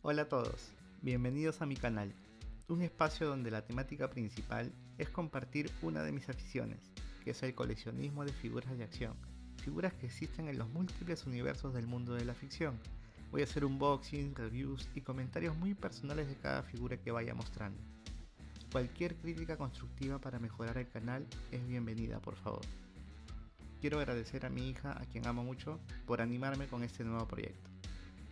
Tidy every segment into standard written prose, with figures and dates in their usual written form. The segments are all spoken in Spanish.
Hola a todos, bienvenidos a mi canal, un espacio donde la temática principal es compartir una de mis aficiones, que es el coleccionismo de figuras de acción, figuras que existen en los múltiples universos del mundo de la ficción. Voy a hacer unboxing, reviews y comentarios muy personales de cada figura que vaya mostrando. Cualquier crítica constructiva para mejorar el canal es bienvenida, por favor. Quiero agradecer a mi hija, a quien amo mucho, por animarme con este nuevo proyecto.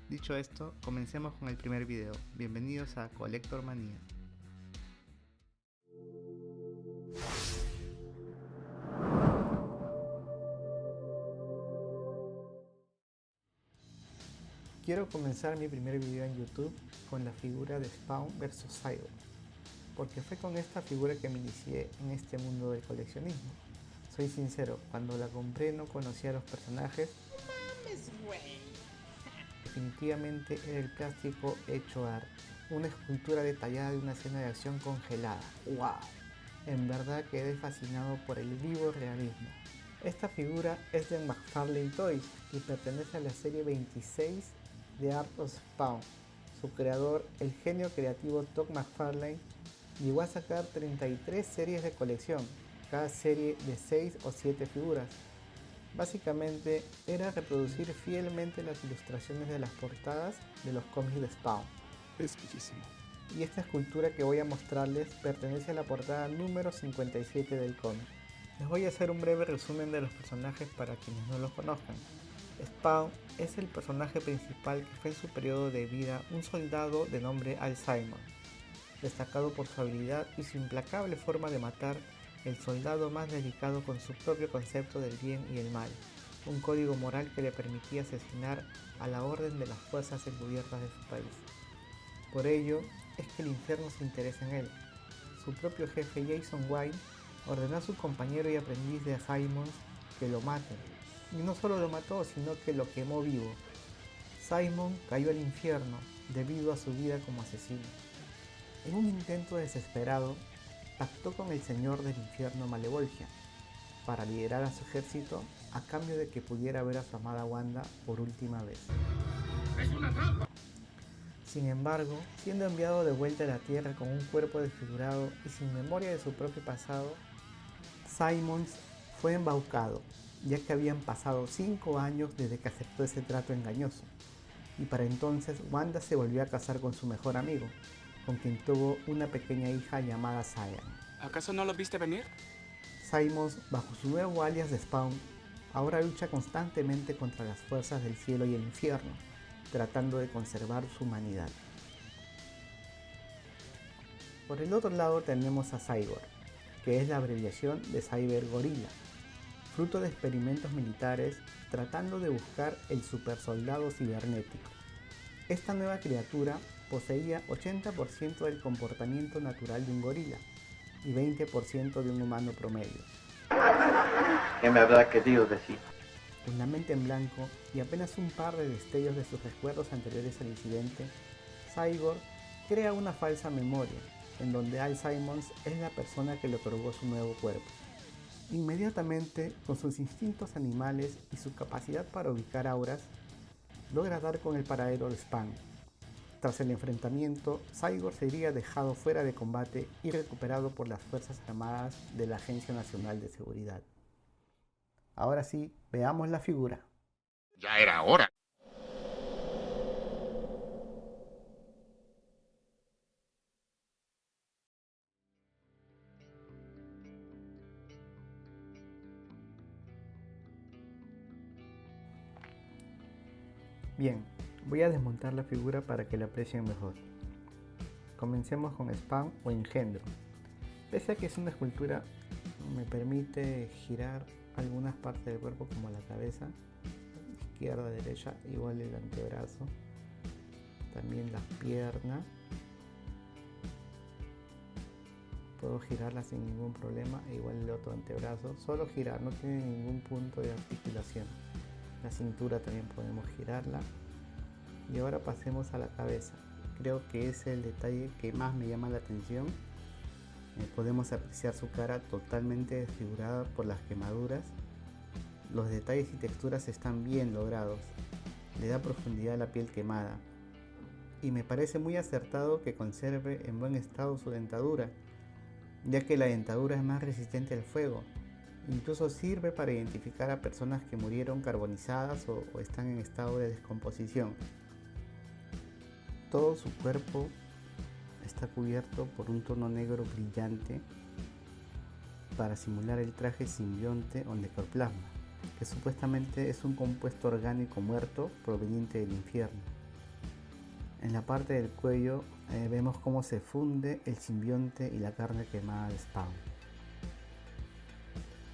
Dicho esto, comencemos con el primer video. Bienvenidos a Collector Manía. Quiero comenzar mi primer video en YouTube con la figura de Spawn vs Cyborg, porque fue con esta figura que me inicié en este mundo del coleccionismo. Soy sincero, cuando la compré no conocía a los personajes. Definitivamente era el plástico hecho arte, una escultura detallada de una escena de acción congelada. ¡Wow! En verdad quedé fascinado por el vivo realismo. Esta figura es de McFarlane Toys y pertenece a la serie 26 de Art of Spawn. Su creador, el genio creativo Todd McFarlane, llegó a sacar 33 series de colección, cada serie de 6 o 7 figuras. Básicamente era reproducir fielmente las ilustraciones de las portadas de los cómics de Spawn. Es bellísimo. Y esta escultura que voy a mostrarles pertenece a la portada número 57 del cómic. Les voy a hacer un breve resumen de los personajes para quienes no los conozcan. Spawn es el personaje principal que fue en su periodo de vida un soldado de nombre Al Simon, destacado por su habilidad y su implacable forma de matar, el soldado más dedicado con su propio concepto del bien y el mal, un código moral que le permitía asesinar a la orden de las fuerzas encubiertas de su país. Por ello es que el infierno se interesa en él. Su propio jefe Jason White ordenó a su compañero y aprendiz de Simons que lo maten, y no solo lo mató, sino que lo quemó vivo. Simon cayó al infierno debido a su vida como asesino. En un intento desesperado, pactó con el señor del infierno Malevolgia para liderar a su ejército a cambio de que pudiera ver a su amada Wanda por última vez. ¡Es una trampa! Sin embargo, siendo enviado de vuelta a la Tierra con un cuerpo desfigurado y sin memoria de su propio pasado, Simons fue embaucado, ya que habían pasado 5 años desde que aceptó ese trato engañoso, y para entonces Wanda se volvió a casar con su mejor amigo, con quien tuvo una pequeña hija llamada Cyan. ¿Acaso no lo viste venir? Simons, bajo su nuevo alias de Spawn, ahora lucha constantemente contra las fuerzas del cielo y el infierno, tratando de conservar su humanidad. Por el otro lado tenemos a Cyborg, que es la abreviación de Cyber Gorilla, fruto de experimentos militares tratando de buscar el supersoldado cibernético. Esta nueva criatura poseía 80% del comportamiento natural de un gorila y 20% de un humano promedio. ¿Qué me habrá querido decir? Con la mente en blanco y apenas un par de destellos de sus recuerdos anteriores al incidente, Cyborg crea una falsa memoria, en donde Al Simons es la persona que le otorgó su nuevo cuerpo. Inmediatamente, con sus instintos animales y su capacidad para ubicar auras, logra dar con el paradero de Spawn. Tras el enfrentamiento, Cyborg sería dejado fuera de combate y recuperado por las Fuerzas Armadas de la Agencia Nacional de Seguridad. Ahora sí, veamos la figura. Ya era hora. Bien, voy a desmontar la figura para que la aprecien mejor. Comencemos con Spawn o Engendro. Pese a que es una escultura, me permite girar algunas partes del cuerpo como la cabeza, izquierda, derecha, igual el antebrazo, también las piernas. Puedo girarla sin ningún problema, e igual el otro antebrazo, solo girar, no tiene ningún punto de articulación. La cintura también podemos girarla. Y ahora pasemos a la cabeza. Creo que es el detalle que más me llama la atención. Podemos apreciar su cara totalmente desfigurada por las quemaduras. Los detalles y texturas están bien logrados. Le da profundidad a la piel quemada. y me parece muy acertado que conserve en buen estado su dentadura, ya que la dentadura es más resistente al fuego. Incluso sirve para identificar a personas que murieron carbonizadas o están en estado de descomposición. Todo su cuerpo está cubierto por un tono negro brillante para simular el traje simbionte o necroplasma, que supuestamente es un compuesto orgánico muerto proveniente del infierno. En la parte del cuello vemos cómo se funde el simbionte y la carne quemada de Spawn.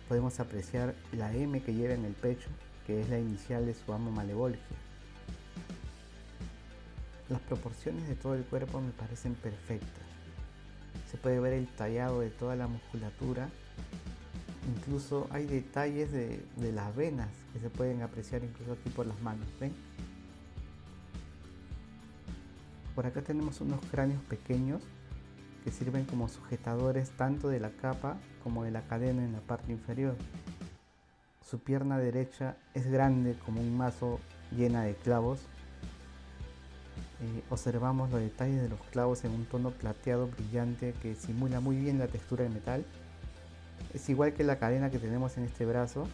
Podemos apreciar la M que lleva en el pecho, que es la inicial de su amo Malevolgia. Las proporciones de todo el cuerpo me parecen perfectas. Se puede ver el tallado de toda la musculatura. Incluso hay detalles de las venas que se pueden apreciar incluso aquí por las manos, ¿ven? Por acá tenemos unos cráneos pequeños que sirven como sujetadores tanto de la capa como de la cadena en la parte inferior. Su pierna derecha es grande como un mazo llena de clavos. Observamos los detalles de los clavos en un tono plateado brillante que simula muy bien la textura de metal. Es igual que la cadena que tenemos en este brazo,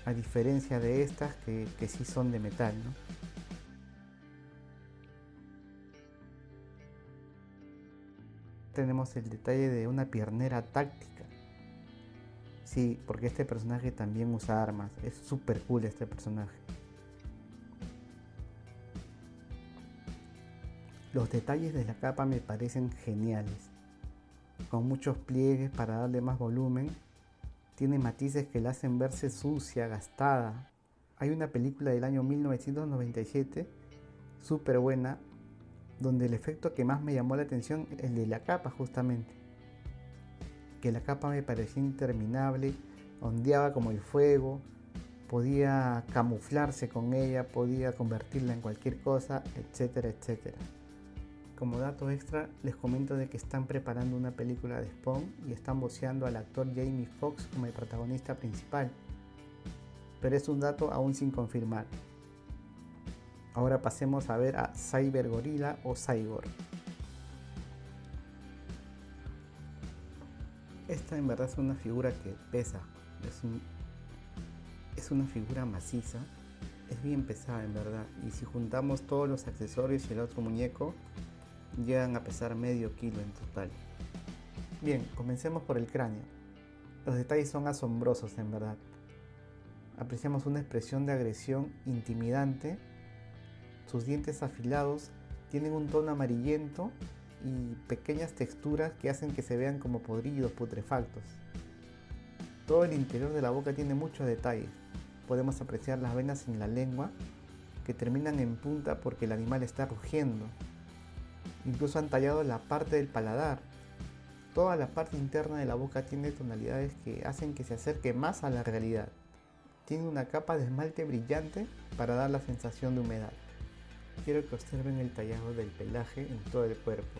a diferencia de estas que sí son de metal, ¿no? Tenemos el detalle de una piernera táctica. Sí, porque este personaje también usa armas. Es súper cool este personaje. Los detalles de la capa me parecen geniales. Con muchos pliegues para darle más volumen. Tiene matices que la hacen verse sucia, gastada. Hay una película del año 1997, súper buena, donde el efecto que más me llamó la atención es el de la capa justamente. Que la capa me parecía interminable, ondeaba como el fuego, podía camuflarse con ella, podía convertirla en cualquier cosa, etcétera, etcétera. Como dato extra, les comento de que están preparando una película de Spawn y están voceando al actor Jamie Foxx como el protagonista principal. Pero es un dato aún sin confirmar. Ahora pasemos a ver a Cyber Gorilla o Cyborg. Esta en verdad es una figura que pesa. Es una figura maciza. Es bien pesada en verdad. Y si juntamos todos los accesorios y el otro muñeco, llegan a pesar medio kilo en total. Bien, comencemos por el cráneo. Los detalles son asombrosos en verdad. Apreciamos una expresión de agresión intimidante. Sus dientes afilados tienen un tono amarillento y pequeñas texturas que hacen que se vean como podridos, putrefactos. Todo el interior de la boca tiene muchos detalles. Podemos apreciar las venas en la lengua que terminan en punta porque el animal está rugiendo. Incluso han tallado la parte del paladar. Toda la parte interna de la boca tiene tonalidades que hacen que se acerque más a la realidad. Tiene una capa de esmalte brillante para dar la sensación de humedad. Quiero que observen el tallado del pelaje en todo el cuerpo.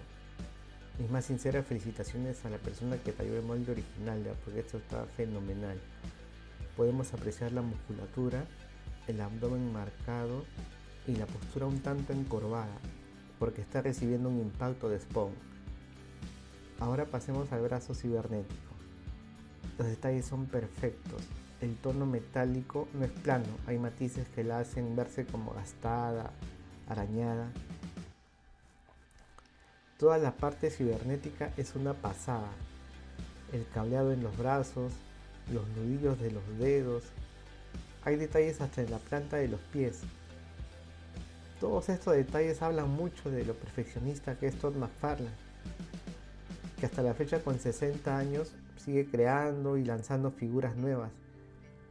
Mis más sinceras felicitaciones a la persona que talló el molde original, porque esto está fenomenal. Podemos apreciar la musculatura, el abdomen marcado y la postura un tanto encorvada, porque está recibiendo un impacto de Spawn. Ahora pasemos al brazo cibernético. Los detalles son perfectos. El tono metálico no es plano, hay matices que la hacen verse como gastada, arañada. Toda la parte cibernética es una pasada. El cableado en los brazos, los nudillos de los dedos. Hay detalles hasta en la planta de los pies. Todos estos detalles hablan mucho de lo perfeccionista que es Todd McFarlane, que hasta la fecha con 60 años sigue creando y lanzando figuras nuevas.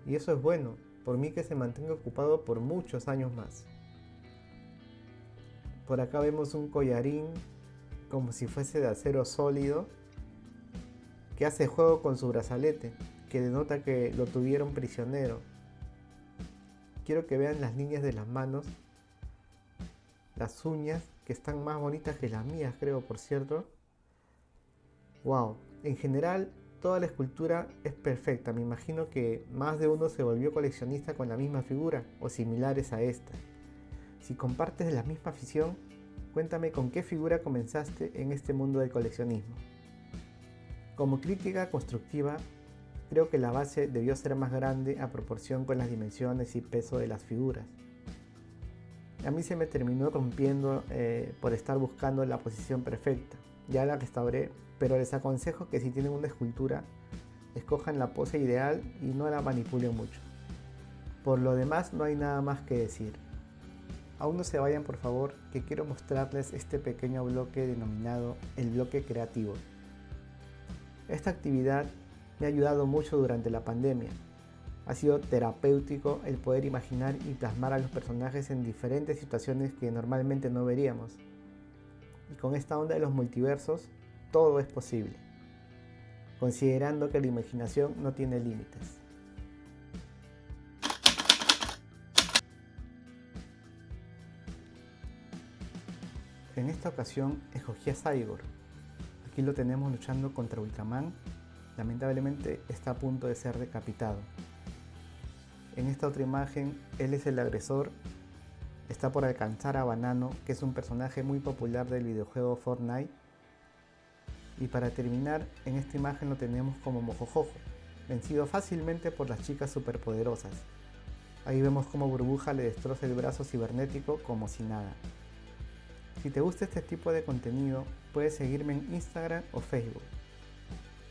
Y eso es bueno, por mí que se mantenga ocupado por muchos años más. Por acá vemos un collarín como si fuese de acero sólido que hace juego con su brazalete, que denota que lo tuvieron prisionero. Quiero que vean las líneas de las manos, las uñas que están más bonitas que las mías, creo, por cierto. Wow, en general toda la escultura es perfecta. Me imagino que más de uno se volvió coleccionista con la misma figura o similares a esta. Si compartes la misma afición, Cuéntame con qué figura comenzaste en este mundo del coleccionismo. Como crítica constructiva, creo que la base debió ser más grande a proporción con las dimensiones y peso de las figuras. A mí se me terminó rompiendo por estar buscando la posición perfecta. Ya la restauré, pero les aconsejo que si tienen una escultura, escojan la pose ideal y no la manipulen mucho. Por lo demás no hay nada más que decir. Aún no se vayan por favor, que quiero mostrarles este pequeño bloque denominado el bloque creativo. Esta actividad me ha ayudado mucho durante la pandemia. Ha sido terapéutico el poder imaginar y plasmar a los personajes en diferentes situaciones que normalmente no veríamos. Y con esta onda de los multiversos, todo es posible, considerando que la imaginación no tiene límites. En esta ocasión escogí a Cyborg. Aquí lo tenemos luchando contra Ultraman. Lamentablemente está a punto de ser decapitado. En esta otra imagen, él es el agresor. Está por alcanzar a Banano, que es un personaje muy popular del videojuego Fortnite. Y para terminar, en esta imagen lo tenemos como Mojojojo, vencido fácilmente por las chicas superpoderosas. Ahí vemos cómo Burbuja le destroza el brazo cibernético como si nada. Si te gusta este tipo de contenido, puedes seguirme en Instagram o Facebook.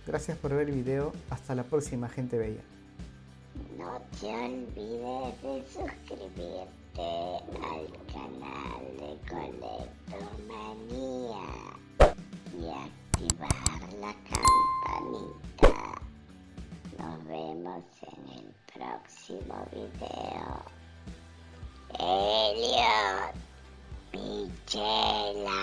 Gracias por ver el video, hasta la próxima, gente bella. No te olvides de suscribirte al canal de Colectomanía y activar la campanita. Nos vemos en el próximo video. Elliot, Pichela.